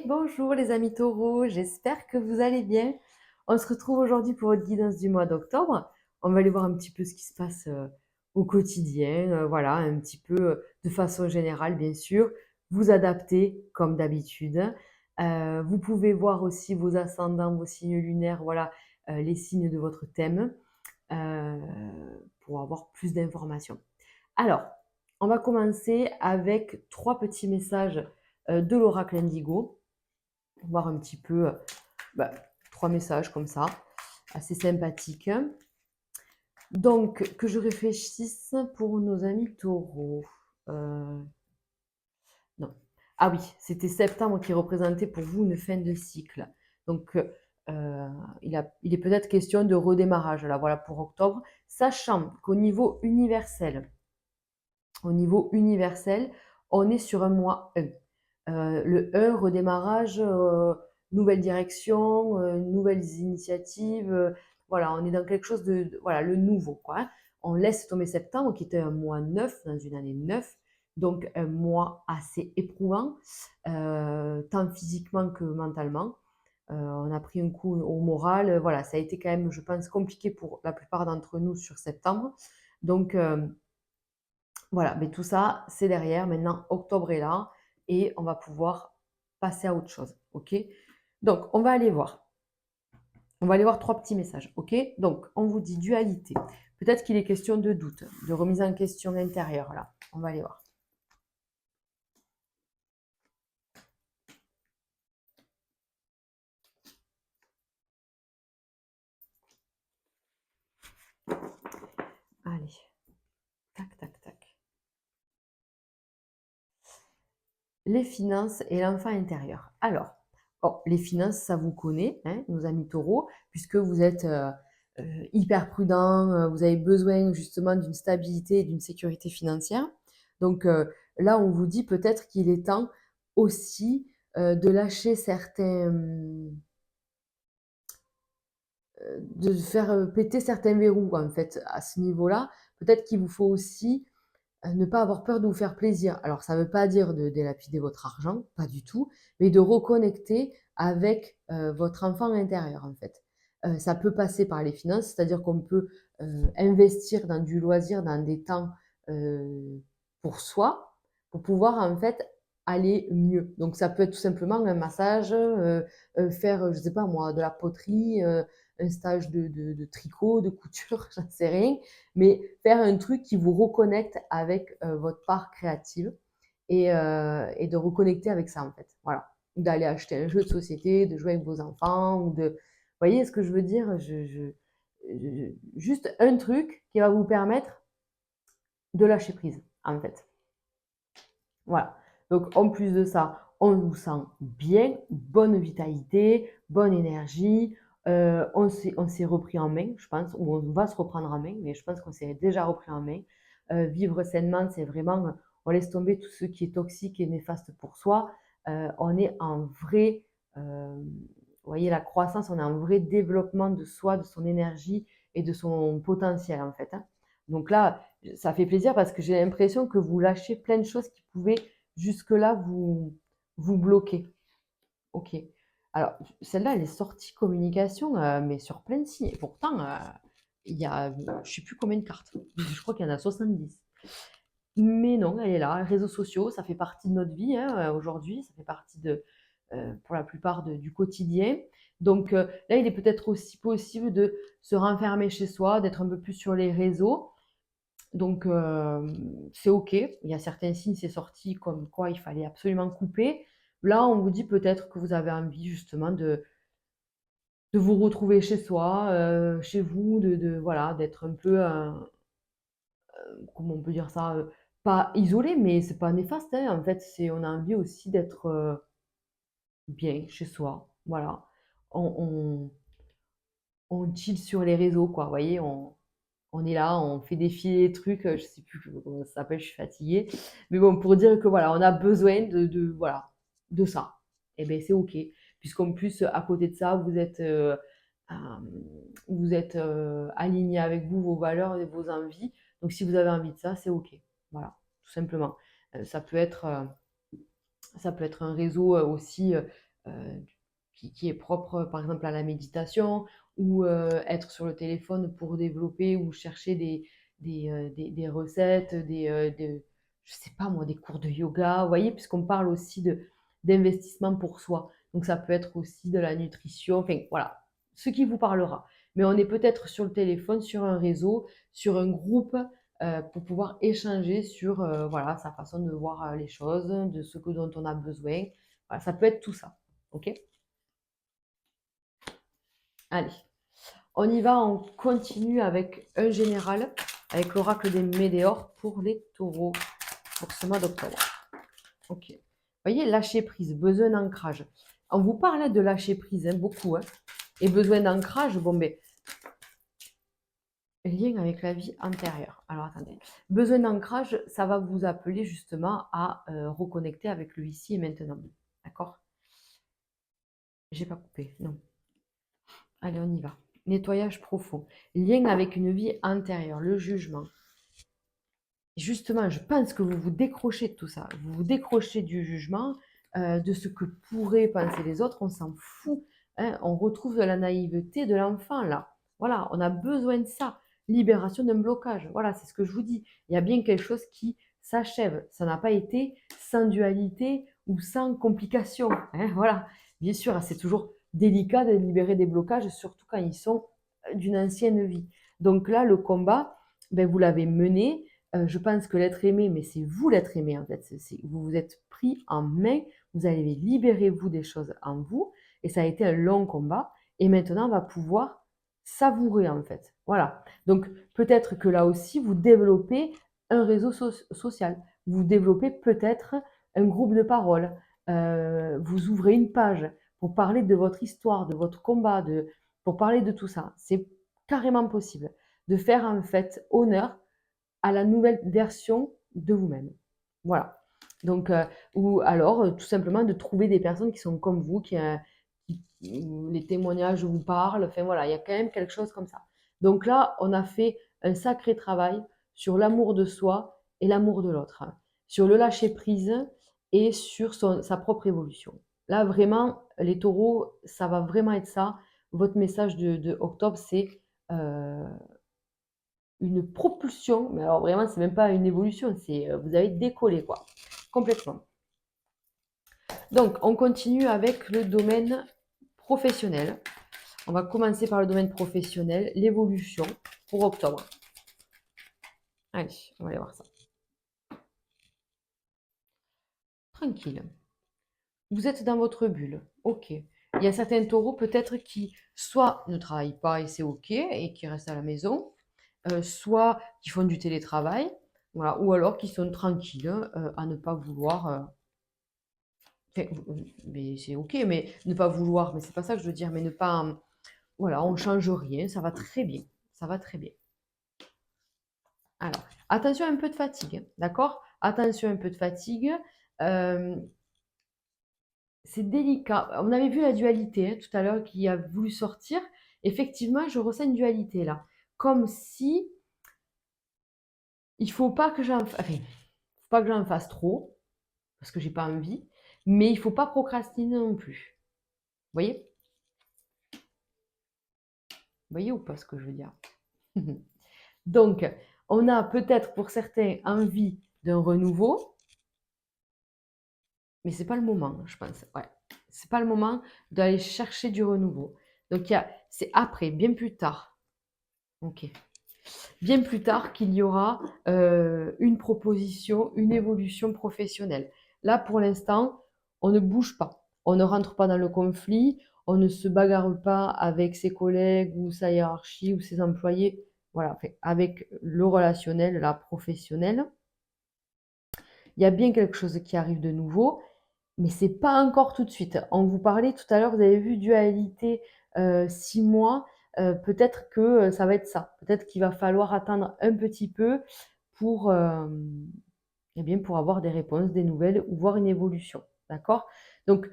Bonjour les amis taureaux, j'espère que vous allez bien. On se retrouve aujourd'hui pour votre guidance du mois d'octobre. On va aller voir un petit peu ce qui se passe au quotidien, voilà, un petit peu de façon générale, bien sûr. Vous adaptez comme d'habitude. Vous pouvez voir aussi vos ascendants, vos signes lunaires, voilà, les signes de votre thème euh, pour avoir plus d'informations. Alors, on va commencer avec trois petits messages de l'oracle Indigo, voir un petit peu bah, trois messages comme ça, assez sympathiques. Donc, que je réfléchisse pour nos amis taureaux. Non. Ah oui, c'était septembre qui représentait pour vous une fin de cycle. Donc, il est peut-être question de redémarrage, là, voilà, pour octobre, sachant qu'au niveau universel, on est sur un mois 1. Le 1, redémarrage, nouvelle direction, nouvelles initiatives. Voilà, on est dans quelque chose voilà, le nouveau, quoi, hein. On laisse tomber septembre, qui était un mois 9 dans une année 9, donc un mois assez éprouvant, tant physiquement que mentalement. On a pris un coup au moral. Voilà, ça a été quand même, je pense, compliqué pour la plupart d'entre nous sur septembre. Donc, voilà, mais tout ça, c'est derrière. Maintenant, octobre est là et on va pouvoir passer à autre chose. OK? Donc, on va aller voir. On va aller voir trois petits messages. OK? Donc, on vous dit dualité. Peut-être qu'il est question de doute, de remise en question intérieure. Là, on va aller voir. Allez, tac, tac, tac. Les finances et l'enfant intérieur. Alors, bon, les finances, ça vous connaît, hein, nos amis taureaux, puisque vous êtes hyper prudent, vous avez besoin justement d'une stabilité et d'une sécurité financière. Donc là, on vous dit peut-être qu'il est temps aussi de lâcher de faire péter certains verrous en fait à ce niveau-là. Peut-être qu'il vous faut aussi ne pas avoir peur de vous faire plaisir. Alors, ça ne veut pas dire de délapider votre argent, pas du tout, mais de reconnecter avec votre enfant intérieur, en fait. Ça peut passer par les finances, c'est-à-dire qu'on peut investir dans du loisir, dans des temps euh, pour soi, pour pouvoir, en fait, aller mieux. Donc, ça peut être tout simplement un massage, faire, je ne sais pas moi, de la poterie, un stage de tricot, de couture, j'en sais rien, mais faire un truc qui vous reconnecte avec votre part créative et de reconnecter avec ça en fait. Voilà. D'aller acheter un jeu de société, de jouer avec vos enfants, ou de... Vous voyez ce que je veux dire? Juste un truc qui va vous permettre de lâcher prise, en fait. Voilà. Donc, en plus de ça, on vous sent bien, bonne vitalité, bonne énergie. On s'est repris en main, je pense, ou on va se reprendre en main, mais je pense qu'on s'est déjà repris en main. Vivre sainement, c'est vraiment, on laisse tomber tout ce qui est toxique et néfaste pour soi. On est en vrai, vous voyez, la croissance, on est en vrai développement de soi, de son énergie et de son potentiel, en fait, hein. Donc là, ça fait plaisir parce que j'ai l'impression que vous lâchez plein de choses qui pouvaient jusque-là vous bloquer. Ok. Alors, celle-là, elle est sortie communication, mais sur plein de signes. Et pourtant, il y a, je ne sais plus combien de cartes. Je crois qu'il y en a 70. Mais non, elle est là. Réseaux sociaux, ça fait partie de notre vie, hein, aujourd'hui. Ça fait partie pour la plupart du quotidien. Donc là, il est peut-être aussi possible de se renfermer chez soi, d'être un peu plus sur les réseaux. Donc, c'est OK. Il y a certains signes, c'est sorti comme quoi il fallait absolument couper. Là, on vous dit peut-être que vous avez envie justement de vous retrouver chez soi, chez vous, voilà, d'être un peu, comment on peut dire ça, pas isolé, mais c'est pas néfaste, hein. En fait, on a envie aussi d'être bien chez soi. Voilà. On, on chill sur les réseaux, quoi. Vous voyez, on est là, on fait défiler les trucs, je sais plus comment ça s'appelle, je suis fatiguée. Mais bon, pour dire que voilà, on a besoin voilà, de ça. Et bien, c'est OK. Puisqu'en plus, à côté de ça, euh, aligné avec vous, vos valeurs et vos envies. Donc, si vous avez envie de ça, c'est OK. Voilà, tout simplement. Ça peut être un réseau aussi. qui est propre, par exemple, à la méditation ou être sur le téléphone pour développer ou chercher des recettes, je sais pas moi, des cours de yoga, vous voyez, puisqu'on parle aussi d'investissement pour soi. Donc ça peut être aussi de la nutrition, enfin voilà, ce qui vous parlera. Mais on est peut-être sur le téléphone, sur un réseau, sur un groupe pour pouvoir échanger sur voilà, sa façon de voir les choses, de ce dont on a besoin. Voilà, ça peut être tout ça. Ok? Allez, on y va, on continue avec un général, avec l'oracle des météores pour les taureaux, pour ce mois d'octobre. Ok. Vous voyez, lâcher prise, besoin d'ancrage. On vous parlait de lâcher prise, hein, beaucoup. Hein, et besoin d'ancrage, bon, mais lien avec la vie antérieure. Alors attendez. Besoin d'ancrage, ça va vous appeler justement à reconnecter avec le ici et maintenant. D'accord? J'ai pas coupé, non. Allez, on y va. Nettoyage profond. Lien avec une vie antérieure, le jugement. Justement, je pense que vous vous décrochez de tout ça. Vous vous décrochez du jugement, de ce que pourraient penser les autres. On s'en fout. Hein. On retrouve de la naïveté de l'enfant, là. Voilà, on a besoin de ça. Libération d'un blocage. Voilà, c'est ce que je vous dis. Il y a bien quelque chose qui s'achève. Ça n'a pas été sans dualité ou sans complication. Hein, voilà. Bien sûr, c'est toujours délicat de libérer des blocages, surtout quand ils sont d'une ancienne vie. Donc là, le combat, ben, vous l'avez mené. Je pense que l'être aimé, mais c'est vous l'être aimé en fait. Vous vous êtes pris en main, vous avez libéré vous des choses en vous, et ça a été un long combat. Et maintenant, on va pouvoir savourer en fait. Voilà. Donc peut-être que là aussi, vous développez un réseau social. Vous développez peut-être un groupe de parole. Vous ouvrez une page pour parler de votre histoire, de votre combat, pour parler de tout ça. C'est carrément possible de faire en fait honneur à la nouvelle version de vous-même. Voilà. Donc, ou alors, tout simplement de trouver des personnes qui sont comme vous, les témoignages vous parlent. Enfin voilà, il y a quand même quelque chose comme ça. Donc là, on a fait un sacré travail sur l'amour de soi et l'amour de l'autre, hein, sur le lâcher prise et sur sa propre évolution. Là, vraiment, les taureaux, ça va vraiment être ça. Votre message de octobre, c'est euh, une propulsion, mais alors vraiment, c'est même pas une évolution, c'est vous avez décollé quoi, complètement. Donc, on continue avec le domaine professionnel. On va commencer par le domaine professionnel, l'évolution pour octobre. Allez, on va aller voir ça. Tranquille. Vous êtes dans votre bulle. Ok. Il y a certains taureaux peut-être qui soit ne travaillent pas et c'est ok et qui restent à la maison, soit qui font du télétravail, voilà, ou alors qui sont tranquilles à ne pas vouloir mais c'est ok, mais ne pas vouloir, mais c'est pas ça que je veux dire, mais ne pas, voilà, on change rien, ça va très bien, ça va très bien. Alors, attention un peu de fatigue, hein, d'accord? Attention un peu de fatigue. euh, c'est délicat. On avait vu la dualité hein, tout à l'heure qui a voulu sortir. Effectivement, je ressens une dualité là, comme si il faut pas que enfin, faut pas que j'en fasse trop parce que j'ai pas envie, mais il faut pas procrastiner non plus. Vous voyez? Vous voyez ou pas ce que je veux dire? Donc, on a peut-être pour certains envie d'un renouveau, mais c'est pas le moment, je pense. Ouais, c'est pas le moment d'aller chercher du renouveau. Donc, c'est après, bien plus tard. Ok. Bien plus tard qu'il y aura une proposition, une évolution professionnelle. Là, pour l'instant, on ne bouge pas. On ne rentre pas dans le conflit. On ne se bagarre pas avec ses collègues ou sa hiérarchie ou ses employés. Voilà, enfin, avec le relationnel, la professionnelle. Il y a bien quelque chose qui arrive de nouveau, mais c'est pas encore tout de suite. On vous parlait tout à l'heure, vous avez vu dualité 6 mois, peut-être que ça va être ça. Peut-être qu'il va falloir attendre un petit peu pour, eh bien, pour avoir des réponses, des nouvelles ou voir une évolution. D'accord? Donc,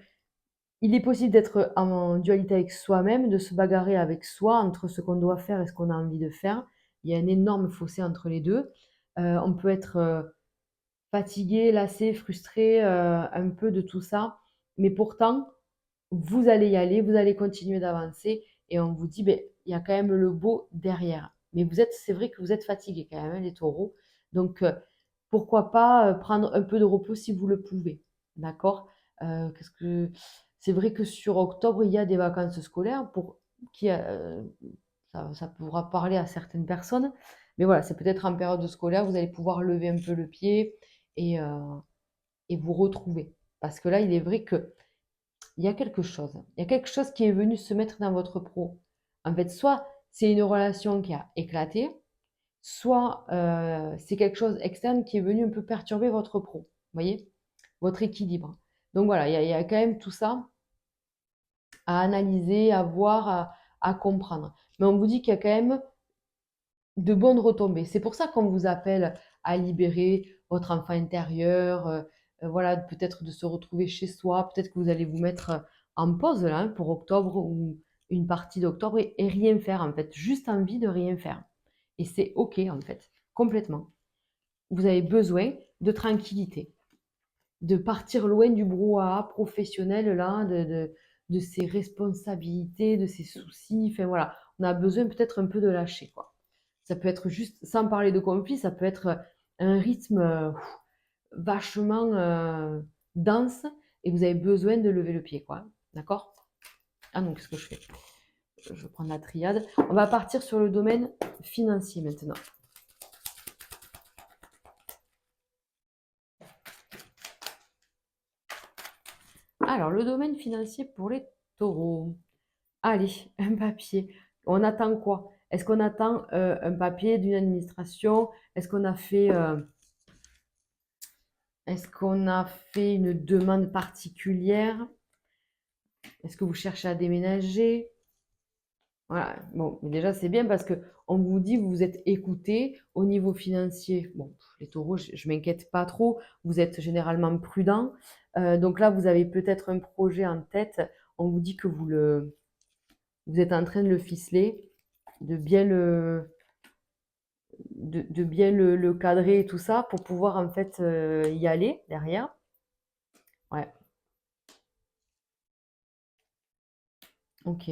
il est possible d'être en dualité avec soi-même, de se bagarrer avec soi entre ce qu'on doit faire et ce qu'on a envie de faire. Il y a un énorme fossé entre les deux. On peut être fatigué, lassé, frustré, un peu de tout ça. Mais pourtant, vous allez y aller, vous allez continuer d'avancer et on vous dit, ben, il y a quand même le beau derrière. Mais c'est vrai que vous êtes fatigués quand même, hein, les taureaux. Donc, pourquoi pas prendre un peu de repos si vous le pouvez. D'accord? C'est vrai que sur octobre, il y a des vacances scolaires pour qui ça pourra parler à certaines personnes. Mais voilà, c'est peut-être en période scolaire, vous allez pouvoir lever un peu le pied et, euh, et vous retrouver. Parce que là, il est vrai que il y a quelque chose. Il y a quelque chose qui est venu se mettre dans votre pro. En fait, soit c'est une relation qui a éclaté, soit c'est quelque chose externe qui est venu un peu perturber votre pro. Vous voyez? Votre équilibre. Donc voilà, il y a quand même tout ça à analyser, à voir, à comprendre. Mais on vous dit qu'il y a quand même de bonnes retombées. C'est pour ça qu'on vous appelle à libérer votre enfant intérieur, voilà, peut-être de se retrouver chez soi, peut-être que vous allez vous mettre en pause là, hein, pour octobre ou une partie d'octobre et rien faire en fait, juste envie de rien faire. Et c'est OK en fait, complètement. Vous avez besoin de tranquillité, de partir loin du brouhaha professionnel là, de ses responsabilités, de ses soucis, enfin voilà, on a besoin peut-être un peu de lâcher quoi. Ça peut être juste, sans parler de conflit, ça peut être un rythme vachement dense et vous avez besoin de lever le pied, quoi. D'accord? Ah non, qu'est-ce que je fais? Je prends la triade. On va partir sur le domaine financier maintenant. Alors, le domaine financier pour les taureaux. Allez, un papier. On attend quoi? Est-ce qu'on attend un papier d'une administration? Est-ce qu'on a fait une demande particulière? Est-ce que vous cherchez à déménager? Voilà. Bon, mais déjà, c'est bien parce que on vous dit, vous vous êtes écouté au niveau financier. Bon, les taureaux, je m'inquiète pas trop. Vous êtes généralement prudents. Donc là, vous avez peut-être un projet en tête. On vous dit que vous êtes en train de le ficeler, de bien de bien le cadrer et tout ça pour pouvoir en fait y aller derrière. Ouais, ok.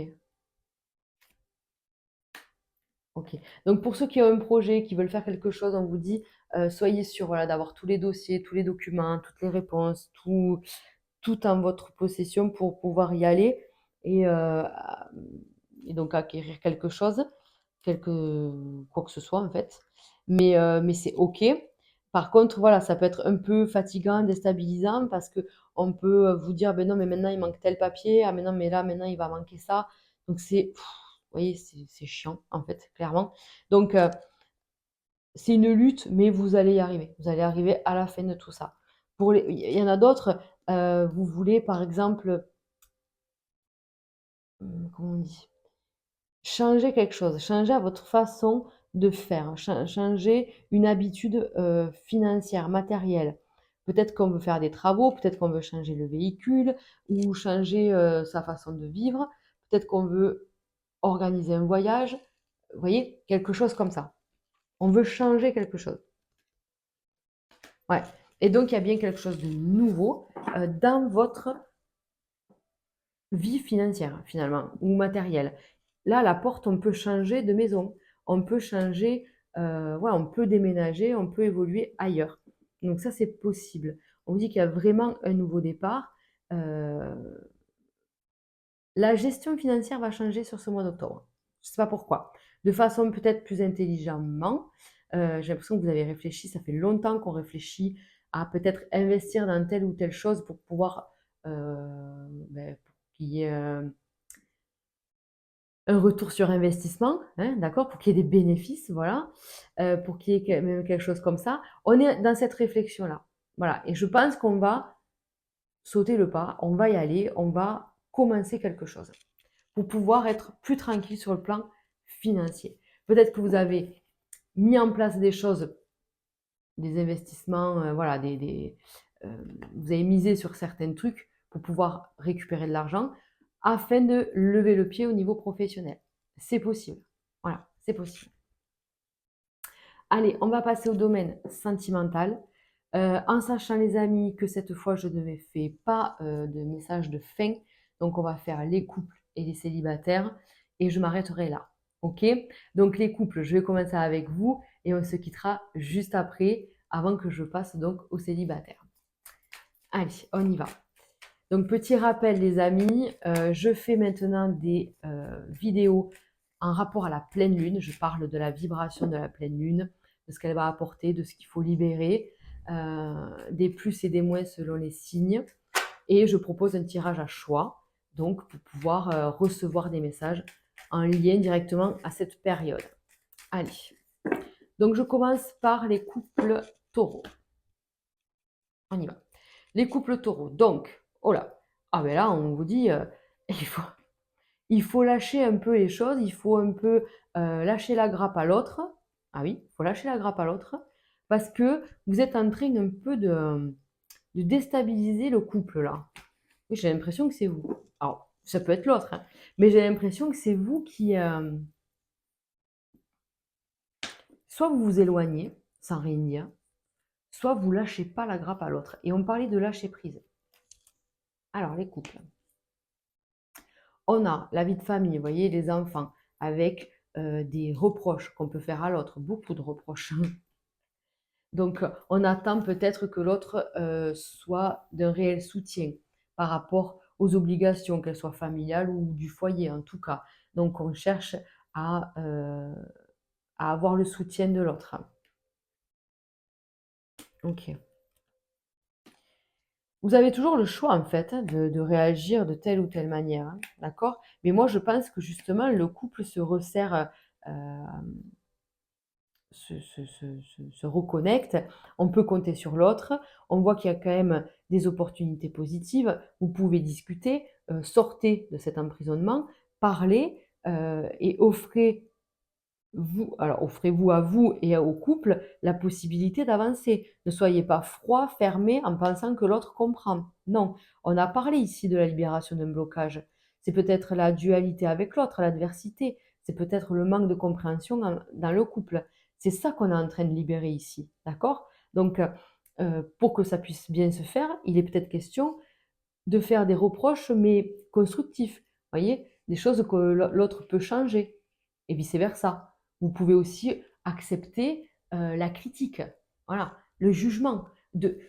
Ok. Donc pour ceux qui ont un projet, qui veulent faire quelque chose, on vous dit, soyez sûr voilà, d'avoir tous les dossiers, tous les documents, toutes les réponses, tout en votre possession pour pouvoir y aller et, euh, et donc acquérir quelque chose, quoi que ce soit en fait. Mais c'est ok. Par contre, voilà, ça peut être un peu fatigant, déstabilisant parce que on peut vous dire, ben non, mais maintenant il manque tel papier, ah mais non, mais là maintenant il va manquer ça. Donc vous voyez, c'est chiant en fait, clairement. Donc c'est une lutte, mais vous allez y arriver. Vous allez arriver à la fin de tout ça. Il y en a d'autres, vous voulez par exemple, comment on dit? Changer quelque chose, changer à votre façon de faire, changer une habitude financière, matérielle. Peut-être qu'on veut faire des travaux, peut-être qu'on veut changer le véhicule ou changer sa façon de vivre, peut-être qu'on veut organiser un voyage, vous voyez, quelque chose comme ça. On veut changer quelque chose. Ouais. Et donc, il y a bien quelque chose de nouveau dans votre vie financière, finalement, ou matérielle. Là, à la porte, on peut changer de maison, on peut changer, ouais, on peut déménager, on peut évoluer ailleurs. Donc ça, c'est possible. On dit qu'il y a vraiment un nouveau départ. Euh, la gestion financière va changer sur ce mois d'octobre. Je ne sais pas pourquoi. De façon peut-être plus intelligemment. J'ai l'impression que vous avez réfléchi, ça fait longtemps qu'on réfléchit à peut-être investir dans telle ou telle chose pour pouvoir pour qu'il y ait un retour sur investissement, hein, d'accord, pour qu'il y ait des bénéfices, voilà, pour qu'il y ait même quelque chose comme ça. On est dans cette réflexion-là. Voilà. Et je pense qu'on va sauter le pas, on va y aller, on va commencer quelque chose pour pouvoir être plus tranquille sur le plan financier. Peut-être que vous avez mis en place des choses, des investissements, voilà, vous avez misé sur certains trucs pour pouvoir récupérer de l'argent afin de lever le pied au niveau professionnel. C'est possible. Voilà, c'est possible. Allez, on va passer au domaine sentimental. En sachant les amis que cette fois je ne fais pas de message de fin Donc, on va faire les couples et les célibataires et je m'arrêterai là. OK? Donc, les couples, je vais commencer avec vous et on se quittera juste après, avant que je passe donc aux célibataires. Allez, on y va. Donc, petit rappel, les amis, je fais maintenant des vidéos en rapport à la pleine lune. Je parle de la vibration de la pleine lune, de ce qu'elle va apporter, de ce qu'il faut libérer, des plus et des moins selon les signes. Et je propose un tirage à choix, donc pour pouvoir recevoir des messages en lien directement à cette période. Allez, donc je commence par les couples taureaux. On y va. Les couples taureaux. Donc, oh là, ah ben là, on vous dit, il faut lâcher un peu les choses, il faut un peu lâcher la grappe à l'autre. Ah oui, il faut lâcher la grappe à l'autre, parce que vous êtes en train un peu de déstabiliser le couple là. Oui, j'ai l'impression que c'est vous. Alors, ça peut être l'autre, hein, mais j'ai l'impression que c'est vous qui... soit vous vous éloignez sans rien dire, soit vous lâchez pas la grappe à l'autre. Et on parlait de lâcher prise. Alors, les couples. On a la vie de famille, vous voyez, les enfants, avec des reproches qu'on peut faire à l'autre, beaucoup de reproches. Donc, on attend peut-être que l'autre soit d'un réel soutien par rapport aux obligations, qu'elles soient familiales ou du foyer en tout cas. Donc, on cherche à, euh, à avoir le soutien de l'autre. Ok. Vous avez toujours le choix en fait hein, de réagir de telle ou telle manière, hein, d'accord? Mais moi, je pense que justement, le couple se resserre, euh, se reconnecte, on peut compter sur l'autre, on voit qu'il y a quand même des opportunités positives, vous pouvez discuter, sortez de cet emprisonnement, parlez et offrez-vous à vous et au couple la possibilité d'avancer. Ne soyez pas froid, fermé en pensant que l'autre comprend. Non, on a parlé ici de la libération d'un blocage. C'est peut-être la dualité avec l'autre, l'adversité. C'est peut-être le manque de compréhension dans le couple. C'est ça qu'on est en train de libérer ici. D'accord? Donc, pour que ça puisse bien se faire, il est peut-être question de faire des reproches, mais constructifs. Vous voyez, des choses que l'autre peut changer et vice-versa. Vous pouvez aussi accepter la critique, voilà, le jugement, de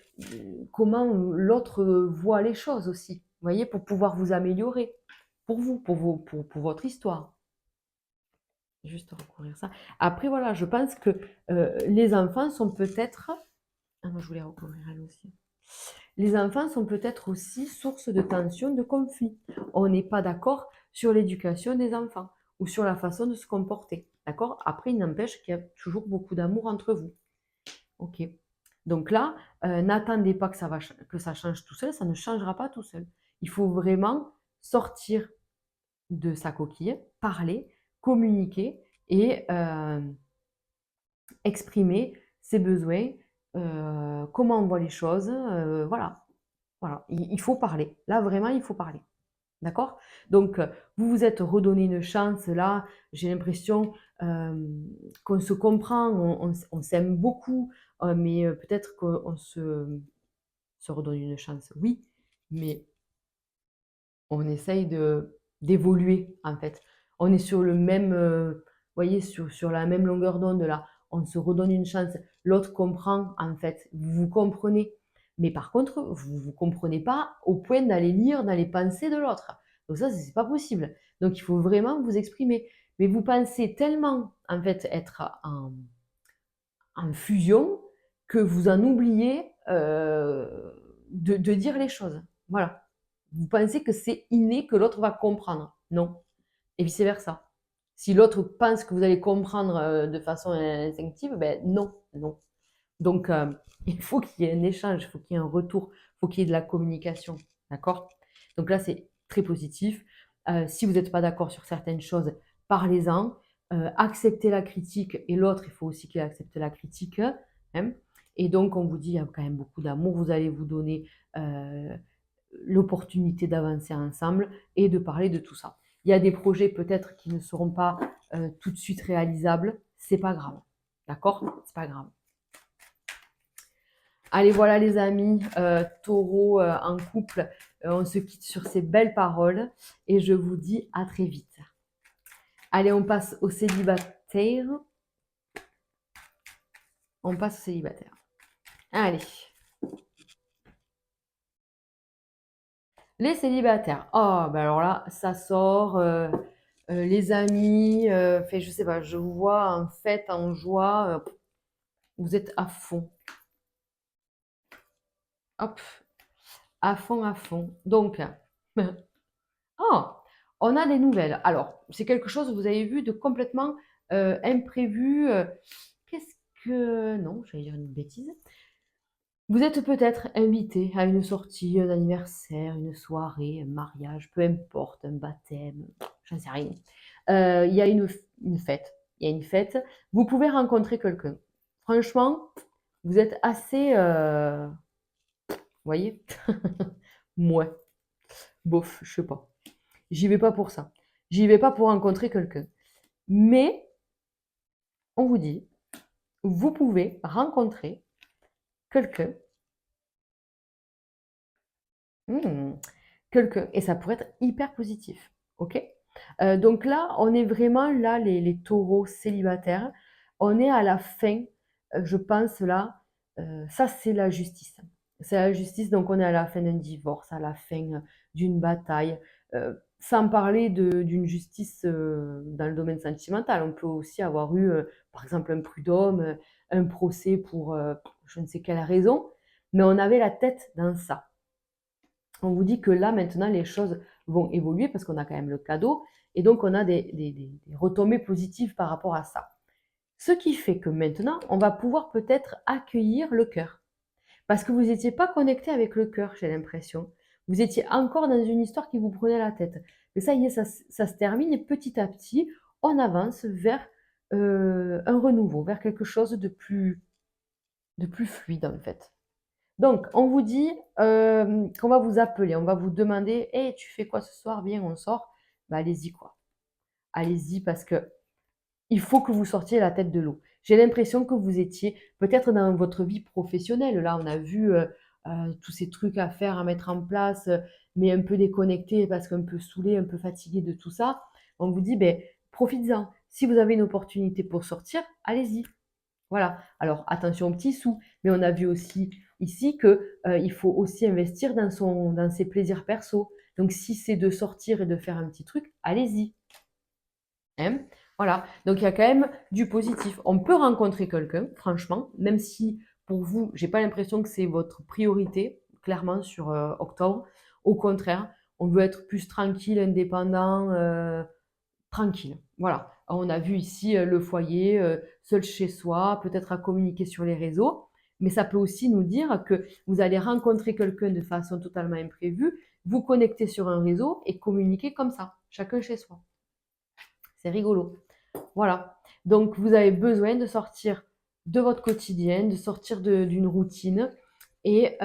comment l'autre voit les choses aussi, vous voyez, pour pouvoir vous améliorer, pour vous, pour votre histoire. Juste recourir ça. Après, voilà, je pense que les enfants sont peut-être... Ah, moi, je voulais recouvrir elle aussi. Les enfants sont peut-être aussi source de tension, de conflit. On n'est pas d'accord sur l'éducation des enfants ou sur la façon de se comporter. D'accord? Après, il n'empêche qu'il y a toujours beaucoup d'amour entre vous. Ok. Donc là, n'attendez pas que que ça change tout seul, ça ne changera pas tout seul. Il faut vraiment sortir de sa coquille, parler, communiquer et exprimer ses besoins, comment on voit les choses, voilà. Voilà, il faut parler. Là, vraiment, il faut parler. D'accord? Donc, vous vous êtes redonné une chance. Là, j'ai l'impression qu'on se comprend, on s'aime beaucoup, mais peut-être qu'on se redonne une chance. Oui, mais on essaye d'évoluer, en fait. On est sur le même, voyez, sur la même longueur d'onde, là. On se redonne une chance. L'autre comprend, en fait. Vous vous comprenez. Mais par contre, vous ne vous comprenez pas au point d'aller lire dans les pensées de l'autre. Donc ça, c'est pas possible. Donc il faut vraiment vous exprimer. Mais vous pensez tellement, en fait, être en fusion que vous en oubliez de dire les choses. Voilà. Vous pensez que c'est inné, que l'autre va comprendre. Non. Et vice-versa. Si l'autre pense que vous allez comprendre de façon instinctive, ben non, non. Donc, il faut qu'il y ait un échange, il faut qu'il y ait un retour, il faut qu'il y ait de la communication. D'accord? Donc là, c'est très positif. Si vous n'êtes pas d'accord sur certaines choses, parlez-en. Acceptez la critique et l'autre, il faut aussi qu'il accepte la critique. Hein. Et donc, on vous dit, il y a quand même beaucoup d'amour. Vous allez vous donner l'opportunité d'avancer ensemble et de parler de tout ça. Il y a des projets peut-être qui ne seront pas tout de suite réalisables. C'est pas grave. D'accord? C'est pas grave. Allez, voilà les amis, taureau en couple, on se quitte sur ces belles paroles et je vous dis à très vite. Allez, on passe aux célibataires. On passe aux célibataires. Allez. Les célibataires. Oh, ben alors là, ça sort. Les amis, je sais pas, je vous vois en fête, en joie. Vous êtes à fond. Hop, à fond, à fond. Donc, oh, on a des nouvelles. Alors, c'est quelque chose, vous avez vu, de complètement imprévu. Qu'est-ce que... Non, j'allais dire une bêtise. Vous êtes peut-être invité à une sortie, un anniversaire, une soirée, un mariage, peu importe, un baptême, j'en sais rien. Il y a une fête. Il y a une fête. Vous pouvez rencontrer quelqu'un. Franchement, vous êtes assez... vous voyez? Moi, bof, je sais pas. J'y vais pas pour ça. J'y vais pas pour rencontrer quelqu'un. Mais, on vous dit, vous pouvez rencontrer quelqu'un. Hmm, quelqu'un. Et ça pourrait être hyper positif. OK? Donc là, on est vraiment là, les taureaux célibataires. On est à la fin, je pense là, ça c'est la justice. C'est la justice, donc on est à la fin d'un divorce, à la fin d'une bataille. Sans parler d'une justice dans le domaine sentimental. On peut aussi avoir eu, par exemple, un prud'homme, un procès pour je ne sais quelle raison, mais on avait la tête dans ça. On vous dit que là, maintenant, les choses vont évoluer parce qu'on a quand même le cadeau et donc on a des retombées positives par rapport à ça. Ce qui fait que maintenant, on va pouvoir peut-être accueillir le cœur. Parce que vous n'étiez pas connecté avec le cœur, j'ai l'impression. Vous étiez encore dans une histoire qui vous prenait la tête. Mais ça y est, ça se termine et petit à petit, on avance vers un renouveau, vers quelque chose de plus fluide en fait. Donc, on vous dit qu'on va vous appeler, on va vous demander: «Hey, tu fais quoi ce soir? Viens, on sort». Bah, allez-y quoi. Allez-y parce que il faut que vous sortiez la tête de l'eau. J'ai l'impression que vous étiez peut-être dans votre vie professionnelle. Là, on a vu tous ces trucs à faire, à mettre en place, mais un peu déconnecté parce qu'un peu saoulé, un peu fatigué de tout ça. On vous dit, ben, profites-en. Si vous avez une opportunité pour sortir, allez-y. Voilà. Alors attention aux petits sous, mais on a vu aussi ici que, il faut aussi investir dans ses plaisirs perso. Donc si c'est de sortir et de faire un petit truc, allez-y, hein. Voilà, donc il y a quand même du positif. On peut rencontrer quelqu'un, franchement, même si pour vous, j'ai pas l'impression que c'est votre priorité, clairement sur, octobre. Au contraire, on veut être plus tranquille, indépendant, tranquille, voilà. On a vu ici le foyer, seul chez soi, peut-être à communiquer sur les réseaux, mais ça peut aussi nous dire que vous allez rencontrer quelqu'un de façon totalement imprévue, vous connecter sur un réseau et communiquer comme ça, chacun chez soi. C'est rigolo. Voilà. Donc vous avez besoin de sortir de votre quotidien, de sortir d'une routine et,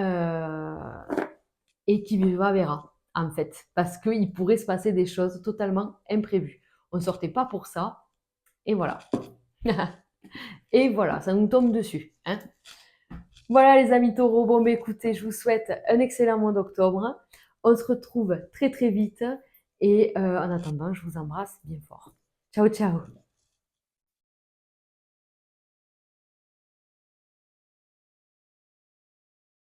et qui viva verra, en fait, parce qu'il pourrait se passer des choses totalement imprévues. On ne sortait pas pour ça, et voilà. Et voilà, ça nous tombe dessus, hein. Voilà les amis taureaux, bon bah écoutez, je vous souhaite un excellent mois d'octobre. On se retrouve très très vite et en attendant, je vous embrasse bien fort. Ciao ciao.